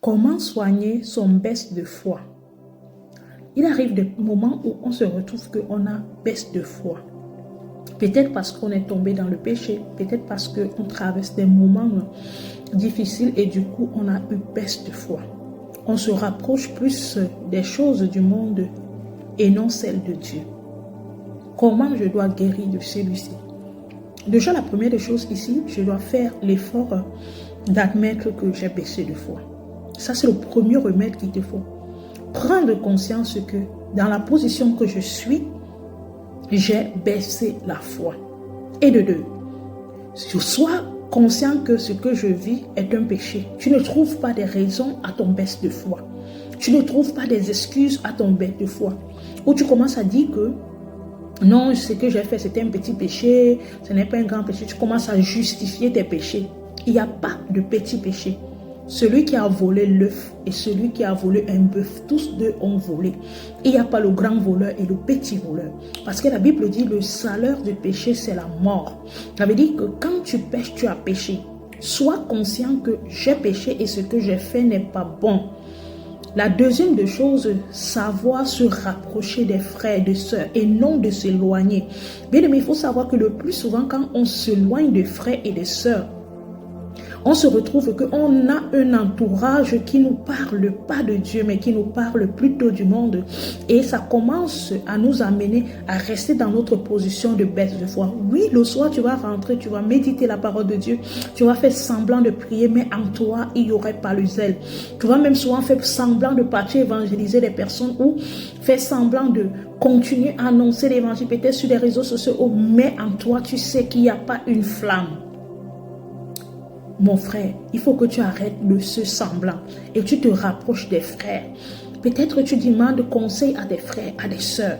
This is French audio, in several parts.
Comment soigner son baisse de foi? Il arrive des moments où on se retrouve qu'on a baisse de foi. Peut-être parce qu'on est tombé dans le péché, peut-être parce qu'on traverse des moments difficiles et du coup on a eu baisse de foi. On se rapproche plus des choses du monde et non celles de Dieu. Comment je dois guérir de celui-ci? Déjà, la première des choses ici, je dois faire l'effort d'admettre que j'ai baissé de foi. Ça, c'est le premier remède qu'il te faut. Prendre conscience que dans la position que je suis, j'ai baissé la foi. Et de deux, sois conscient que ce que je vis est un péché. Tu ne trouves pas des raisons à ton baisse de foi. Tu ne trouves pas des excuses à ton baisse de foi. Où tu commences à dire que non, ce que j'ai fait, c'était un petit péché, ce n'est pas un grand péché. Tu commences à justifier tes péchés. Il n'y a pas de petit péché. Celui qui a volé l'œuf et celui qui a volé un bœuf, tous deux ont volé. Il n'y a pas le grand voleur et le petit voleur. Parce que la Bible dit le salaire du péché, c'est la mort. Ça veut dire que quand tu pêches, tu as péché. Sois conscient que j'ai péché et ce que j'ai fait n'est pas bon. La deuxième des choses, savoir se rapprocher des frères et des sœurs et non de s'éloigner. Bien aimé, il faut savoir que le plus souvent, quand on s'éloigne des frères et des sœurs, on se retrouve qu'on a un entourage qui ne nous parle pas de Dieu, mais qui nous parle plutôt du monde. Et ça commence à nous amener à rester dans notre position de baisse de foi. Oui, le soir, tu vas rentrer, tu vas méditer la parole de Dieu, tu vas faire semblant de prier, mais en toi, il n'y aurait pas le zèle. Tu vas même souvent faire semblant de partir évangéliser des personnes ou faire semblant de continuer à annoncer l'évangile, peut-être sur les réseaux sociaux, mais en toi, tu sais qu'il n'y a pas une flamme. Mon frère, il faut que tu arrêtes ce semblant et tu te rapproches des frères. Peut-être tu demandes conseil à des frères, à des sœurs.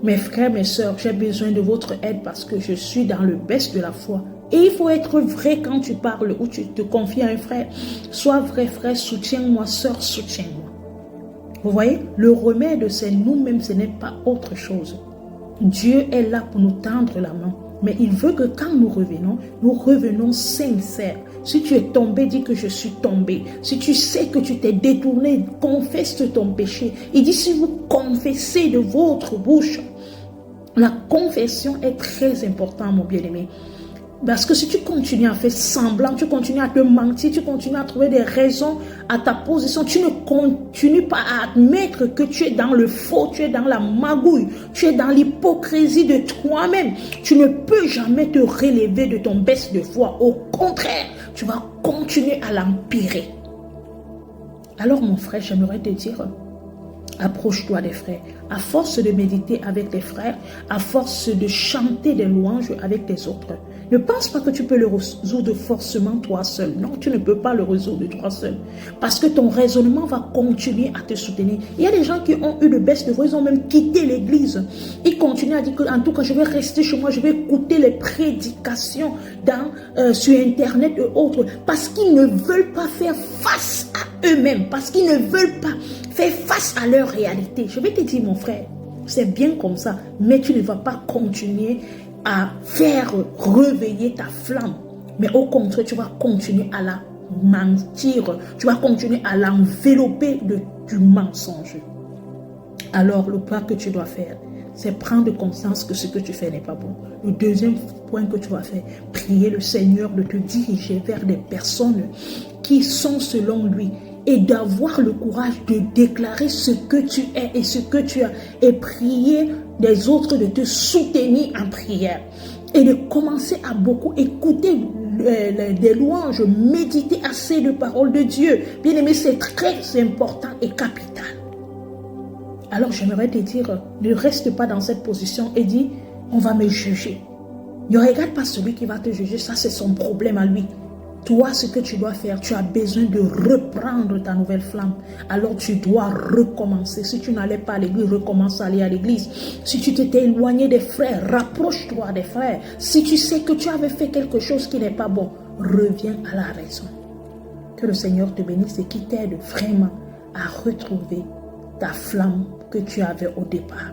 Mes frères, mes sœurs, j'ai besoin de votre aide parce que je suis dans le baisse de la foi. Et il faut être vrai quand tu parles ou tu te confies à un frère. Sois vrai, frère, soutiens-moi, sœur, soutiens-moi. Vous voyez, le remède, c'est nous-mêmes, ce n'est pas autre chose. Dieu est là pour nous tendre la main. Mais il veut que quand nous revenons sincères. Si tu es tombé, dis que je suis tombé. Si tu sais que tu t'es détourné, confesse ton péché. Il dit si vous confessez de votre bouche, la confession est très importante, mon bien-aimé. Parce que si tu continues à faire semblant, tu continues à te mentir, tu continues à trouver des raisons à ta position, tu ne continues pas à admettre que tu es dans le faux, tu es dans la magouille, tu es dans l'hypocrisie de toi-même. Tu ne peux jamais te relever de ton baisse de foi. Au contraire, tu vas continuer à l'empirer. Alors mon frère, j'aimerais te dire, approche-toi des frères. À force de méditer avec tes frères, à force de chanter des louanges avec tes autres, ne pense pas que tu peux le résoudre forcément toi seul. Non, tu ne peux pas le résoudre toi seul. Parce que ton raisonnement va continuer à te soutenir. Il y a des gens qui ont eu de baisse de foi, ils ont même quitté l'église. Ils continuent à dire que, en tout cas, je vais rester chez moi, je vais écouter les prédications sur Internet et autres. Parce qu'ils ne veulent pas faire face à eux-mêmes. Parce qu'ils ne veulent pas faire face à leur réalité. Je vais te dire, mon frère, c'est bien comme ça, mais tu ne vas pas continuer à faire réveiller ta flamme. Mais au contraire, tu vas continuer à la mentir. Tu vas continuer à l'envelopper du mensonge. Alors, le pas que tu dois faire, c'est prendre conscience que ce que tu fais n'est pas bon. Le deuxième point que tu dois faire, prier le Seigneur de te diriger vers des personnes qui sont selon lui et d'avoir le courage de déclarer ce que tu es et ce que tu as et prier des autres de te soutenir en prière et de commencer à beaucoup écouter des louanges, méditer assez de paroles de Dieu. Bien aimé, c'est très important et capital. Alors j'aimerais te dire, ne reste pas dans cette position et dis, on va me juger. Ne regarde pas celui qui va te juger, ça c'est son problème à lui. Toi, ce que tu dois faire, tu as besoin de reprendre ta nouvelle flamme. Alors tu dois recommencer. Si tu n'allais pas à l'église, recommence à aller à l'église. Si tu t'étais éloigné des frères, rapproche-toi des frères. Si tu sais que tu avais fait quelque chose qui n'est pas bon, reviens à la raison. Que le Seigneur te bénisse et qui t'aide vraiment à retrouver ta flamme que tu avais au départ.